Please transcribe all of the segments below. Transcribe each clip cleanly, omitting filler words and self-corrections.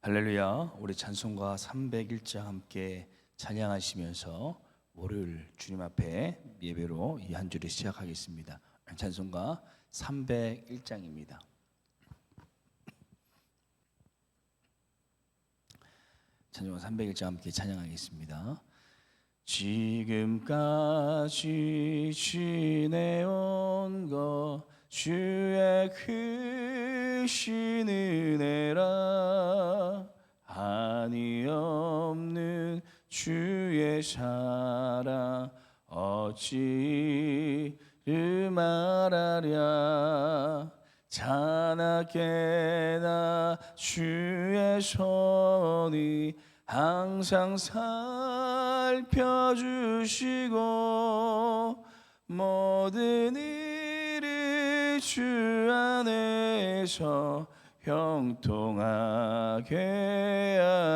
할렐루야. 우리 찬송가 301장 함께 찬양하시면서 월요일 주님 앞에 예배로 이 한 주를 시작하겠습니다. 찬송가 301장입니다. 찬송가 301장 함께 찬양하겠습니다. 지금까지 지내온 것 주의 크신 은혜라. 한이 없는 주의 사랑 어찌 말하랴. 자나깨나 주의 손이 항상 살펴주시고 모든 일을 주 안에서 형통하게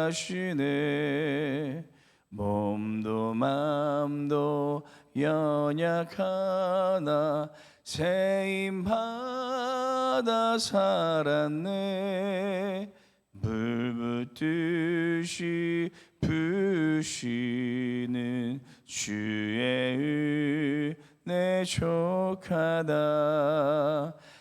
하시네. 몸도 맘도 연약하나 세임 받아 살았네. 불붙듯이 부시는 주의 은혜 족하다.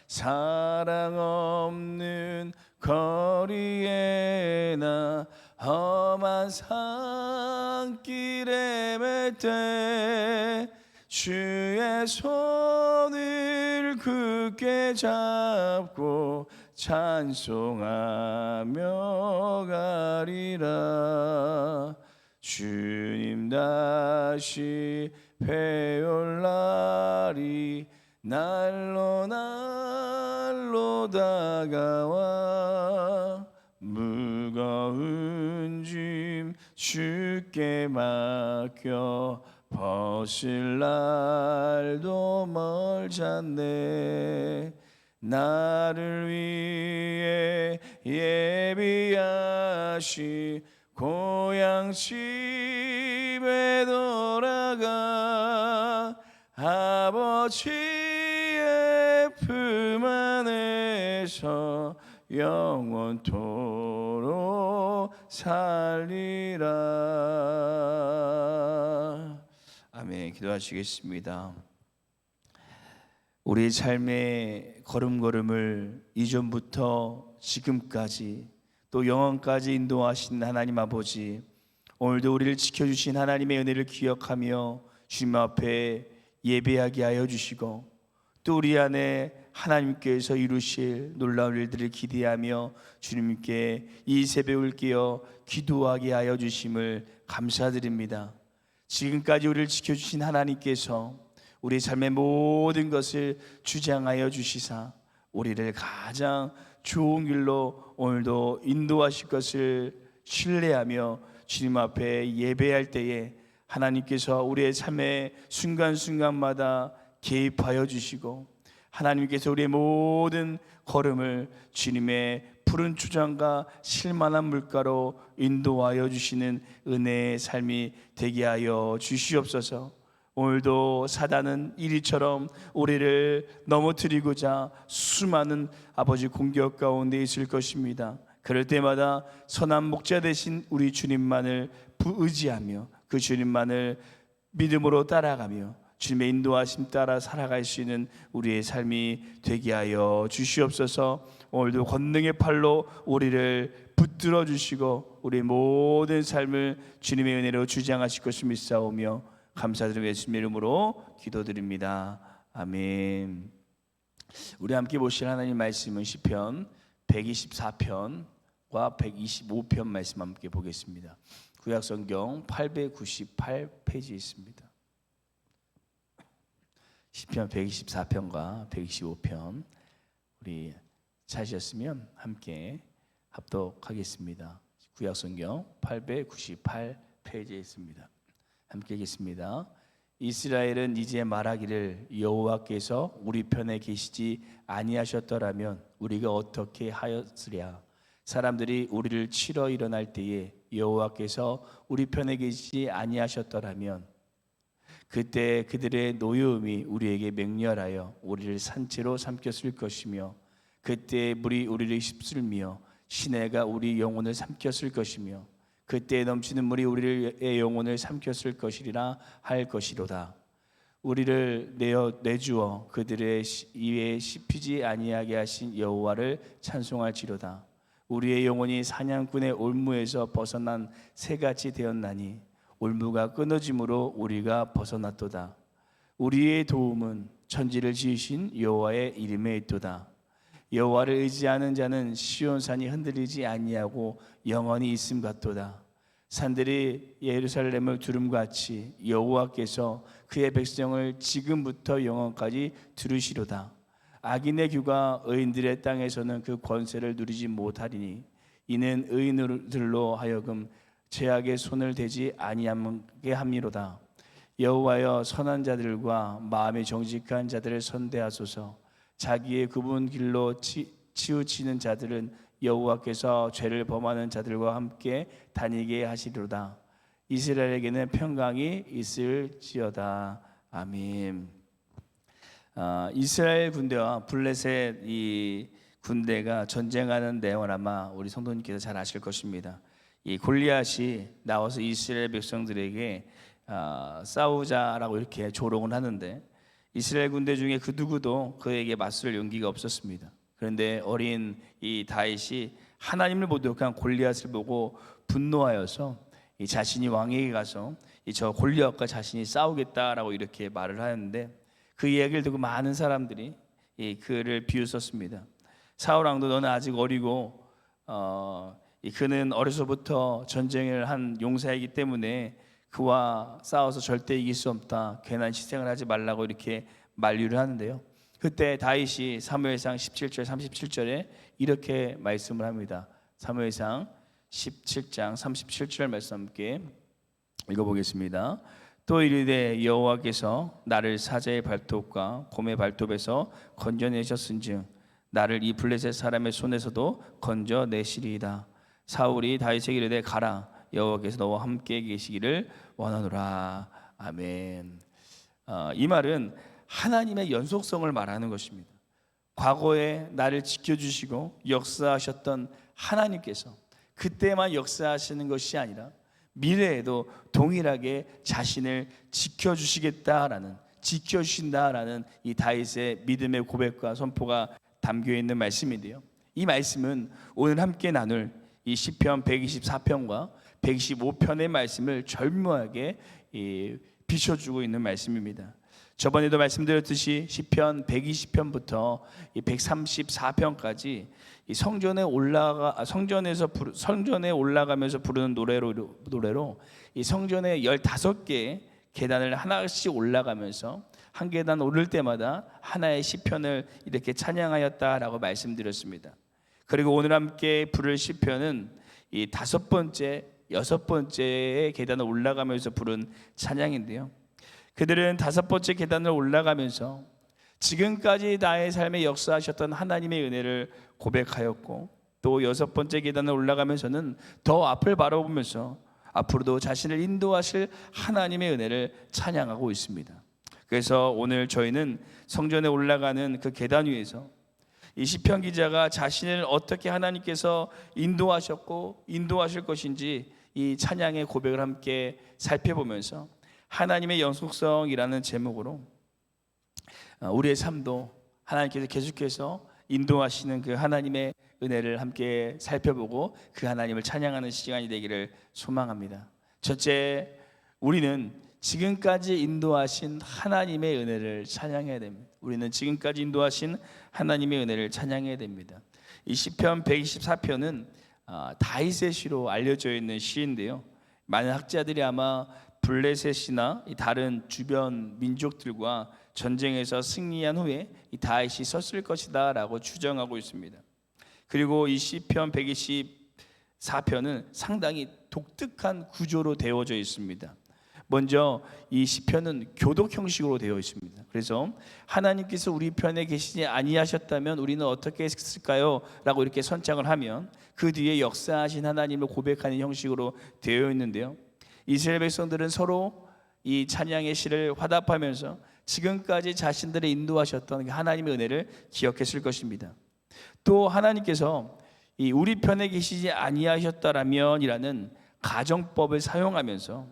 사랑 없는 거리에 나 험한 산길에 맬 때 주의 손을 굳게 잡고 찬송하며 가리라. 주님 다시 배울 날이 날로 다가와. 무거운 짐 주께 맡겨 벗을 날도 멀잖네. 나를 위해 예비하신 고향 집에 돌아가 아버지의 품 안에서 영원토록 살리라. 아멘. 기도하시겠습니다. 우리 삶의 걸음걸음을 이전부터 지금까지 또 영원까지 인도하신 하나님 아버지, 오늘도 우리를 지켜주신 하나님의 은혜를 기억하며 주님 앞에 예배하게 하여 주시고 또 우리 안에 하나님께서 이루실 놀라운 일들을 기대하며 주님께 이 새벽을 깨어 기도하게 하여 주심을 감사드립니다. 지금까지 우리를 지켜주신 하나님께서 우리 삶의 모든 것을 주장하여 주시사 우리를 가장 좋은 길로 오늘도 인도하실 것을 신뢰하며 주님 앞에 예배할 때에 하나님께서 우리의 삶의 순간순간마다 개입하여 주시고 하나님께서 우리의 모든 걸음을 주님의 푸른 초장과 실만한 물가로 인도하여 주시는 은혜의 삶이 되게 하여 주시옵소서. 오늘도 사단은 이리처럼 우리를 넘어뜨리고자 수많은 아버지 공격 가운데 있을 것입니다. 그럴 때마다 선한 목자 되신 우리 주님만을 의지하며 그 주님만을 믿음으로 따라가며 주님의 인도하심 따라 살아갈 수 있는 우리의 삶이 되게 하여 주시옵소서. 오늘도 권능의 팔로 우리를 붙들어 주시고 우리 모든 삶을 주님의 은혜로 주장하실 것을 믿사오며 감사드리며 예수님의 이름으로 기도드립니다. 아멘. 우리 함께 보실 하나님 말씀은 시편 124편과 125편 말씀 함께 보겠습니다. 구약성경 898페이지에 있습니다. 시편 124편과 125편 우리 찾으셨으면 함께 합독하겠습니다. 구약성경 898페이지에 있습니다. 함께 읽겠습니다. 이스라엘은 이제 말하기를 여호와께서 우리 편에 계시지 아니하셨더라면 우리가 어떻게 하였으랴. 사람들이 우리를 치러 일어날 때에 여호와께서 우리 편에 계시지 아니하셨더라면 그때 그들의 노여움이 우리에게 맹렬하여 우리를 산채로 삼켰을 것이며 그때 물이 우리를 휩쓸며 시내가 우리 영혼을 삼켰을 것이며 그때 넘치는 물이 우리의 영혼을 삼켰을 것이리라 할 것이로다. 우리를 내주어 그들의 이에 씹히지 아니하게 하신 여호와를 찬송할지로다. 우리의 영혼이 사냥꾼의 올무에서 벗어난 새같이 되었나니 올무가 끊어짐으로 우리가 벗어났도다. 우리의 도움은 천지를 지으신 여호와의 이름에 있도다. 여호와를 의지하는 자는 시온산이 흔들리지 아니하고 영원히 있음 같도다. 산들이 예루살렘을 두름같이 여호와께서 그의 백성을 지금부터 영원까지 두르시로다. 악인의 규가 의인들의 땅에서는 그 권세를 누리지 못하리니 이는 의인들로 하여금 죄악의 손을 대지 아니하게 함이로다. 여호와여, 선한 자들과 마음이 정직한 자들을 선대하소서. 자기의 굽은 길로 치우치는 자들은 여호와께서 죄를 범하는 자들과 함께 다니게 하시리로다. 이스라엘에게는 평강이 있을지어다. 아멘. 이스라엘 군대와 블레셋 이 군대가 전쟁하는 내용을 아마 우리 성도님께서 잘 아실 것입니다. 이 골리앗이 나와서 이스라엘 백성들에게 싸우자라고 이렇게 조롱을 하는데 이스라엘 군대 중에 그 누구도 그에게 맞설 용기가 없었습니다. 그런데 어린 이 다윗이 하나님을 모독한 골리앗을 보고 분노하여서 이 자신이 왕에게 가서 저 골리앗과 자신이 싸우겠다라고 이렇게 말을 하였는데 그 이야기를 듣고 많은 사람들이 그를 비웃었습니다. 사울 왕도 너는 아직 어리고 그는 어려서부터 전쟁을 한 용사이기 때문에 그와 싸워서 절대 이길 수 없다. 괜한 희생을 하지 말라고 이렇게 만류를 하는데요. 그때 다윗이 사무엘상 17절 37절에 이렇게 말씀을 합니다. 사무엘상 17장 37절 말씀 함께 읽어보겠습니다. 또 이르되 여호와께서 나를 사자의 발톱과 곰의 발톱에서 건져내셨은즉 나를 이 블레셋 사람의 손에서도 건져내시리이다. 사울이 다윗에게 이르되 가라, 여호와께서 너와 함께 계시기를 원하노라. 아멘. 이 말은 하나님의 연속성을 말하는 것입니다. 과거에 나를 지켜주시고 역사하셨던 하나님께서 그때만 역사하시는 것이 아니라 미래에도 동일하게 자신을 지켜주신다라는 이 다윗의 믿음의 고백과 선포가 담겨 있는 말씀인데요. 이 말씀은 오늘 함께 나눌 이 시편 124편과 125편의 말씀을 절묘하게 비춰주고 있는 말씀입니다. 저번에도 말씀드렸듯이 시편 120편부터 134편까지 성전에 올라가면서 부르는 노래로 이 성전에 15개의 계단을 하나씩 올라가면서 한 계단 오를 때마다 하나의 시편을 이렇게 찬양하였다라고 말씀드렸습니다. 그리고 오늘 함께 부를 시편은 이 5번째, 6번째의 계단을 올라가면서 부른 찬양인데요. 그들은 5번째 계단을 올라가면서 지금까지 나의 삶에 역사하셨던 하나님의 은혜를 고백하였고, 또 6번째 계단을 올라가면서는 더 앞을 바라보면서 앞으로도 자신을 인도하실 하나님의 은혜를 찬양하고 있습니다. 그래서 오늘 저희는 성전에 올라가는 그 계단 위에서 이 시편 기자가 자신을 어떻게 하나님께서 인도하셨고 인도하실 것인지 이 찬양의 고백을 함께 살펴보면서 하나님의 연속성이라는 제목으로 우리의 삶도 하나님께서 계속해서 인도하시는 그 하나님의 은혜를 함께 살펴보고 그 하나님을 찬양하는 시간이 되기를 소망합니다. 첫째, 우리는 지금까지 인도하신 하나님의 은혜를 찬양해야 됩니다. 우리는 지금까지 인도하신 하나님의 은혜를 찬양해야 됩니다. 이 시편 124편은 다윗의 시로 알려져 있는 시인데요. 많은 학자들이 아마 블레셋이나 다른 주변 민족들과 전쟁에서 승리한 후에 이 다윗이 썼을 것이다 라고 추정하고 있습니다. 그리고 이 시편 124편은 상당히 독특한 구조로 되어져 있습니다. 먼저 이 시편은 교독 형식으로 되어 있습니다. 그래서 하나님께서 우리 편에 계시지 아니하셨다면 우리는 어떻게 했을까요? 라고 이렇게 선창을 하면 그 뒤에 역사하신 하나님을 고백하는 형식으로 되어 있는데요. 이스라엘 백성들은 서로 이 찬양의 시를 화답하면서 지금까지 자신들의 인도하셨던 하나님의 은혜를 기억했을 것입니다. 또 하나님께서 이 우리 편에 계시지 아니하셨더라면이라는 가정법을 사용하면서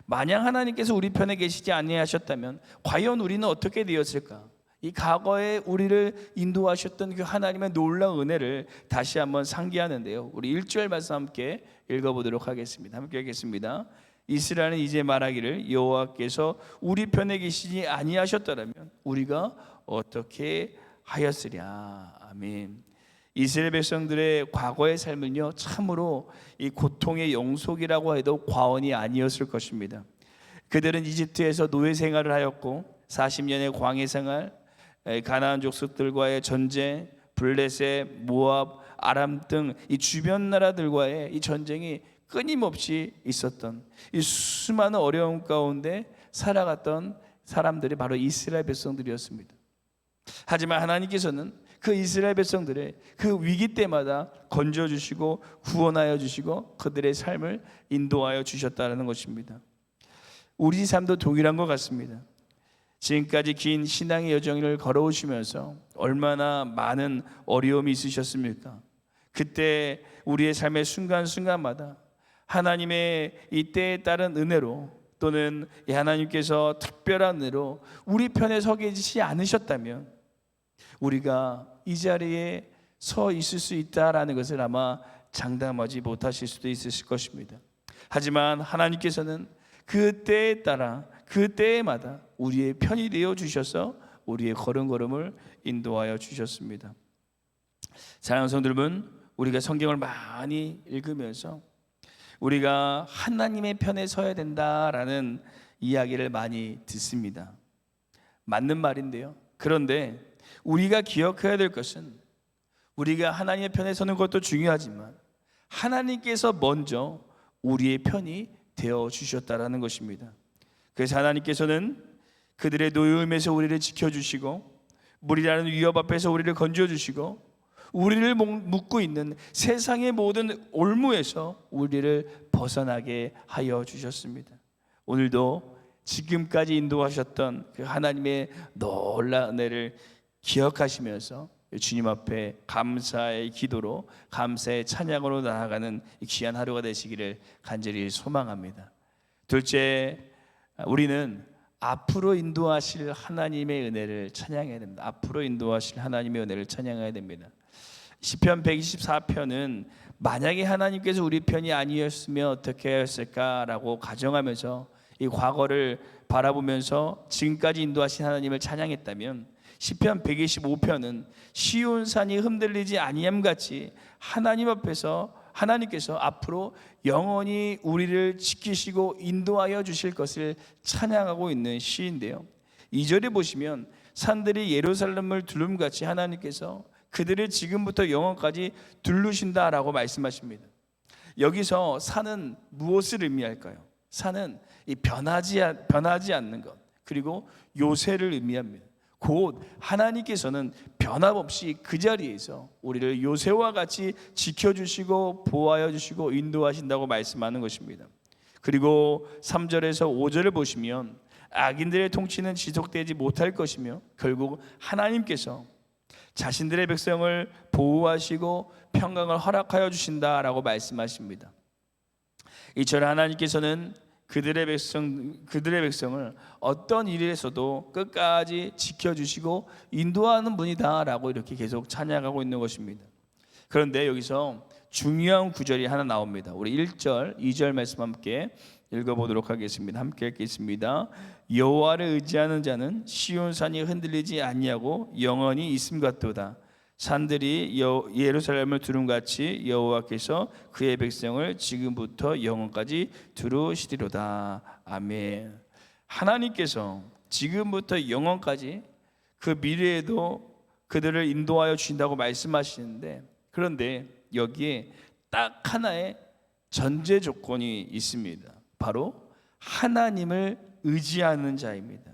만약 하나님께서 우리 편에 계시지 아니하셨다면 과연 우리는 어떻게 되었을까? 이 과거에 우리를 인도하셨던 그 하나님의 놀라운 은혜를 다시 한번 상기하는데요. 우리 1절 말씀 함께 읽어보도록 하겠습니다. 함께 읽겠습니다. 이스라엘은 이제 말하기를 여호와께서 우리 편에 계시지 아니하셨더라면 우리가 어떻게 하였으랴. 아멘. 이스라엘 백성들의 과거의 삶은요, 참으로 이 고통의 영속이라고 해도 과언이 아니었을 것입니다. 그들은 이집트에서 노예 생활을 하였고 40년의 광해 생활, 가나안 족속들과의 전쟁, 블레셋, 모압, 아람 등 이 주변 나라들과의 이 전쟁이 끊임없이 있었던 이 수많은 어려움 가운데 살아갔던 사람들이 바로 이스라엘 백성들이었습니다. 하지만 하나님께서는 그 이스라엘 백성들의 그 위기 때마다 건져주시고 구원하여 주시고 그들의 삶을 인도하여 주셨다는 것입니다. 우리 삶도 동일한 것 같습니다. 지금까지 긴 신앙의 여정을 걸어오시면서 얼마나 많은 어려움이 있으셨습니까? 그때 우리의 삶의 순간순간마다 하나님의 이 때에 따른 은혜로 또는 하나님께서 특별한 은혜로 우리 편에 서 계시지 않으셨다면 우리가 이 자리에 서 있을 수 있다라는 것을 아마 장담하지 못하실 수도 있으실 것입니다. 하지만 하나님께서는 그 때에 따라 그 때마다 우리의 편이 되어 주셔서 우리의 걸음걸음을 인도하여 주셨습니다. 사랑하는 성도 여러분, 우리가 성경을 많이 읽으면서 우리가 하나님의 편에 서야 된다라는 이야기를 많이 듣습니다. 맞는 말인데요. 그런데 우리가 기억해야 될 것은 우리가 하나님의 편에 서는 것도 중요하지만 하나님께서 먼저 우리의 편이 되어 주셨다라는 것입니다. 그래서 하나님께서는 그들의 노여움에서 우리를 지켜주시고 물이라는 위협 앞에서 우리를 건져주시고 우리를 묶고 있는 세상의 모든 올무에서 우리를 벗어나게 하여 주셨습니다. 오늘도 지금까지 인도하셨던 그 하나님의 놀라운 은혜를 기억하시면서 주님 앞에 감사의 기도로 감사의 찬양으로 나아가는 귀한 하루가 되시기를 간절히 소망합니다. 둘째, 우리는 앞으로 인도하실 하나님의 은혜를 찬양해야 됩니다. 앞으로 인도하실 하나님의 은혜를 찬양해야 됩니다. 시편 124편은 만약에 하나님께서 우리 편이 아니었으면 어떻게 하였을까라고 가정하면서 이 과거를 바라보면서 지금까지 인도하신 하나님을 찬양했다면 시편 125편은 시온산이 흔들리지 아니함같이 하나님 앞에서 하나님께서 앞으로 영원히 우리를 지키시고 인도하여 주실 것을 찬양하고 있는 시인데요. 2절에 보시면 산들이 예루살렘을 두름같이 하나님께서 그들을 지금부터 영원까지 두르신다라고 말씀하십니다. 여기서 산은 무엇을 의미할까요? 산은 이 변하지 않는 것, 그리고 요새를 의미합니다. 곧 하나님께서는 변함없이 그 자리에서 우리를 요새와 같이 지켜주시고 보호하여 주시고 인도하신다고 말씀하는 것입니다. 그리고 3절에서 5절을 보시면 악인들의 통치는 지속되지 못할 것이며 결국 하나님께서 자신들의 백성을 보호하시고 평강을 허락하여 주신다라고 말씀하십니다. 이처럼 하나님께서는 그들의 백성을 어떤 일에서도 끝까지 지켜주시고 인도하는 분이다라고 이렇게 계속 찬양하고 있는 것입니다. 그런데 여기서 중요한 구절이 하나 나옵니다. 우리 1절, 2절 말씀 함께 읽어보도록 하겠습니다. 함께 읽겠습니다. 여호와를 의지하는 자는 시온산이 흔들리지 아니하고 영원히 있음 같도다. 산들이 예루살렘을 두름같이 여호와께서 그의 백성을 지금부터 영원까지 두루시리로다. 아멘. 하나님께서 지금부터 영원까지 그 미래에도 그들을 인도하여 주신다고 말씀하시는데, 그런데 여기에 딱 하나의 전제 조건이 있습니다. 바로 하나님을 의지하는 자입니다.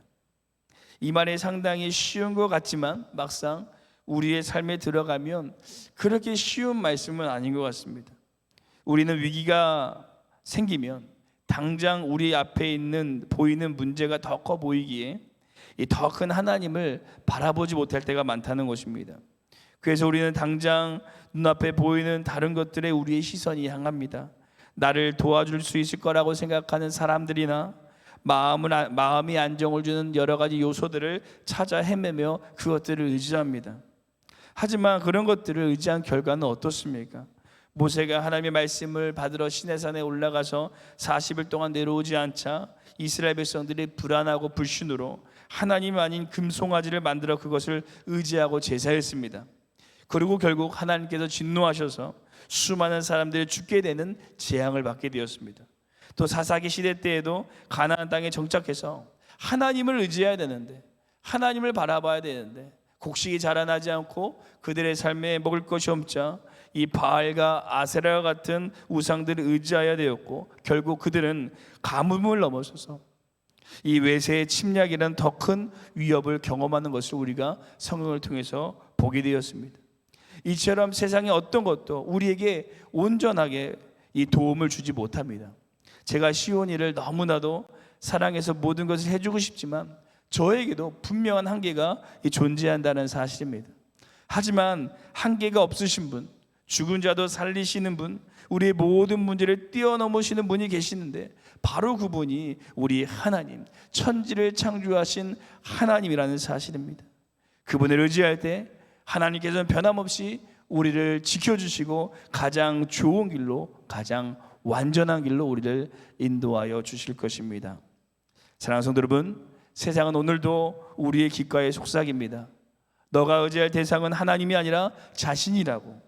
이 말이 상당히 쉬운 것 같지만 막상 우리의 삶에 들어가면 그렇게 쉬운 말씀은 아닌 것 같습니다. 우리는 위기가 생기면 당장 우리 앞에 보이는 문제가 더 커 보이기에 더 큰 하나님을 바라보지 못할 때가 많다는 것입니다. 그래서 우리는 당장 눈앞에 보이는 다른 것들에 우리의 시선이 향합니다. 나를 도와줄 수 있을 거라고 생각하는 사람들이나 마음이 안정을 주는 여러 가지 요소들을 찾아 헤매며 그것들을 의지합니다. 하지만 그런 것들을 의지한 결과는 어떻습니까? 모세가 하나님의 말씀을 받으러 시내산에 올라가서 40일 동안 내려오지 않자 이스라엘 백성들이 불안하고 불신으로 하나님 아닌 금송아지를 만들어 그것을 의지하고 제사했습니다. 그리고 결국 하나님께서 진노하셔서 수많은 사람들이 죽게 되는 재앙을 받게 되었습니다. 또 사사기 시대 때에도 가나안 땅에 정착해서 하나님을 의지해야 되는데, 하나님을 바라봐야 되는데 곡식이 자라나지 않고 그들의 삶에 먹을 것이 없자 이 바알과 아세라와 같은 우상들을 의지해야 되었고, 결국 그들은 가뭄을 넘어서서 이 외세의 침략이라는 더 큰 위협을 경험하는 것을 우리가 성경을 통해서 보게 되었습니다. 이처럼 세상의 어떤 것도 우리에게 온전하게 이 도움을 주지 못합니다. 제가 시온이를 너무나도 사랑해서 모든 것을 해주고 싶지만 저에게도 분명한 한계가 존재한다는 사실입니다. 하지만 한계가 없으신 분, 죽은 자도 살리시는 분, 우리의 모든 문제를 뛰어넘으시는 분이 계시는데 바로 그분이 우리 하나님, 천지를 창조하신 하나님이라는 사실입니다. 그분을 의지할 때 하나님께서는 변함없이 우리를 지켜주시고 가장 좋은 길로, 가장 완전한 길로 우리를 인도하여 주실 것입니다. 사랑하는 성도 여러분, 세상은 오늘도 우리의 귓가에 속삭입니다. 너가 의지할 대상은 하나님이 아니라 자신이라고.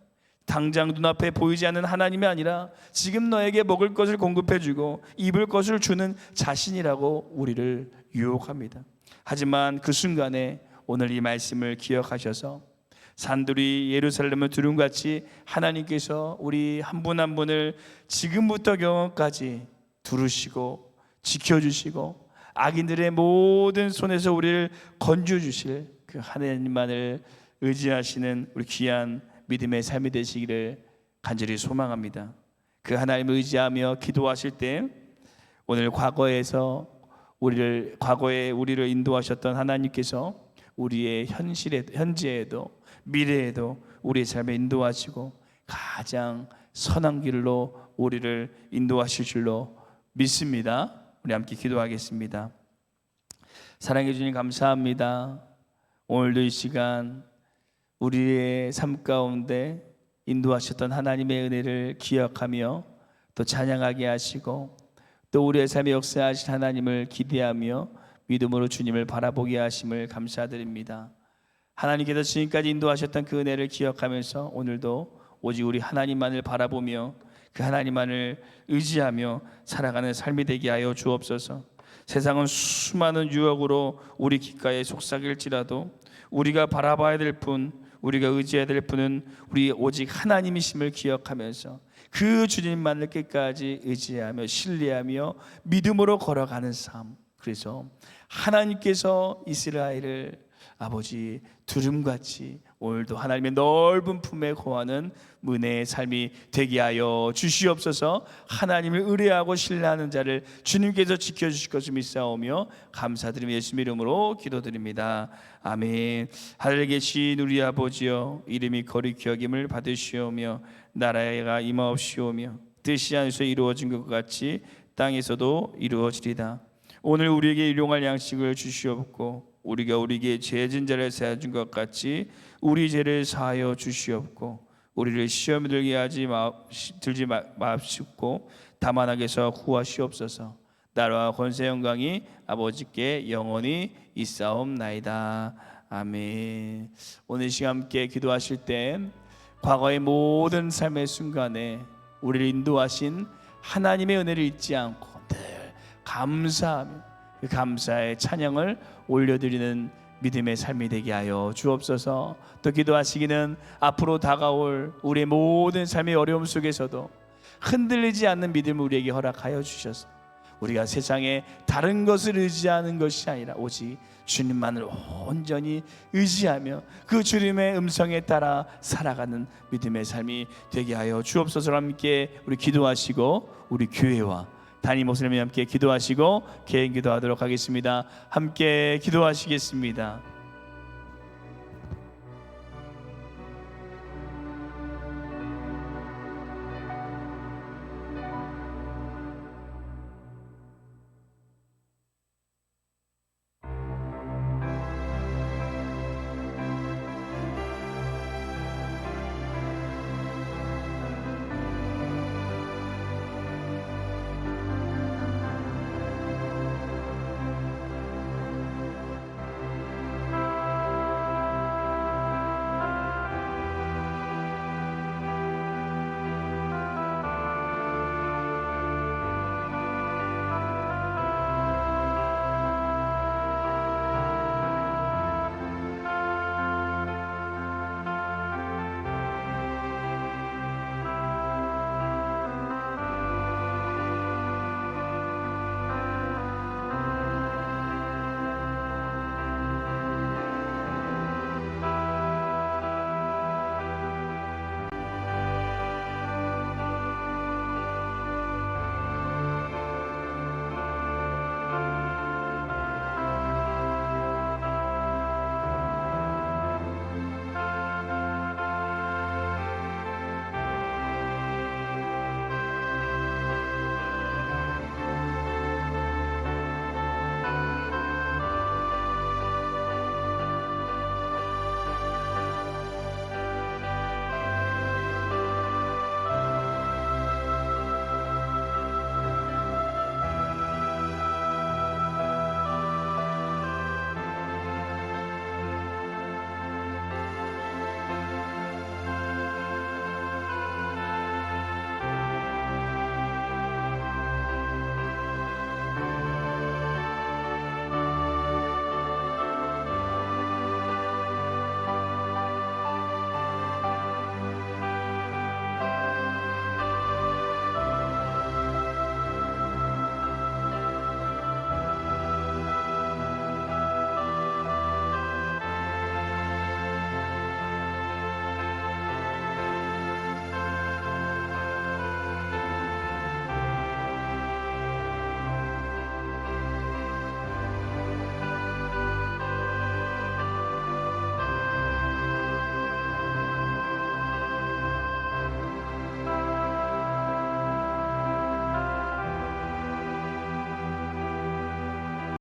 당장 눈앞에 보이지 않는 하나님이 아니라 지금 너에게 먹을 것을 공급해주고 입을 것을 주는 자신이라고 우리를 유혹합니다. 하지만 그 순간에 오늘 이 말씀을 기억하셔서 산들이 예루살렘을 두름같이 하나님께서 우리 한 분 한 분을 지금부터 영원까지 두르시고 지켜주시고 악인들의 모든 손에서 우리를 건져주실 그 하나님만을 의지하시는 우리 귀한 믿음의 삶이 되시기를 간절히 소망합니다. 그 하나님을 의지하며 기도하실 때 오늘 과거에 우리를 인도하셨던 하나님께서 우리의 현재에도 미래에도 우리의 삶에 인도하시고 가장 선한 길로 우리를 인도하실 줄로 믿습니다. 우리 함께 기도하겠습니다. 사랑해 주님 감사합니다. 오늘도 이 시간 우리의 삶 가운데 인도하셨던 하나님의 은혜를 기억하며 또 찬양하게 하시고 또 우리의 삶에 역사하신 하나님을 기대하며 믿음으로 주님을 바라보게 하심을 감사드립니다. 하나님께서 지금까지 인도하셨던 그 은혜를 기억하면서 오늘도 오직 우리 하나님만을 바라보며 그 하나님만을 의지하며 살아가는 삶이 되게 하여 주옵소서. 세상은 수많은 유혹으로 우리 귓가에 속삭일지라도 우리가 바라봐야 될 분, 우리가 의지해야 될 분은 우리 오직 하나님이심을 기억하면서 그 주님만을 끝까지 의지하며 신뢰하며 믿음으로 걸어가는 삶. 그래서 하나님께서 이스라엘을 아버지 두름같이 오늘도 하나님의 넓은 품에 거하는 은혜의 삶이 되게 하여 주시옵소서. 하나님을 의뢰하고 신뢰하는 자를 주님께서 지켜주실 것을 믿사오며 감사드리며 예수님 이름으로 기도드립니다. 아멘. 하늘에 계신 우리 아버지여, 이름이 거룩히 여김을 받으시오며 나라가 임하옵시오며 뜻이 하늘에서 이루어진 것 같이 땅에서도 이루어지리다. 오늘 우리에게 일용할 양식을 주시옵고 우리가 우리에게 죄진 자를 사해준 것 같이 우리 죄를 사하여 주시옵고 우리를 시험에 들지 마옵시고 다만 악에서 구하시옵소서. 나라와 권세 영광이 아버지께 영원히 있사옵나이다. 아멘. 오늘 시간 함께 기도하실 때 과거의 모든 삶의 순간에 우리를 인도하신 하나님의 은혜를 잊지 않고 늘 감사하며 그 감사의 찬양을 올려드리는 믿음의 삶이 되게 하여 주옵소서. 또 기도하시기는 앞으로 다가올 우리의 모든 삶의 어려움 속에서도 흔들리지 않는 믿음을 우리에게 허락하여 주셔서 우리가 세상에 다른 것을 의지하는 것이 아니라 오직 주님만을 온전히 의지하며 그 주님의 음성에 따라 살아가는 믿음의 삶이 되게 하여 주옵소서. 함께 우리 기도하시고 우리 교회와 담임 목사님이 함께 기도하시고 개인 기도하도록 하겠습니다. 함께 기도하시겠습니다.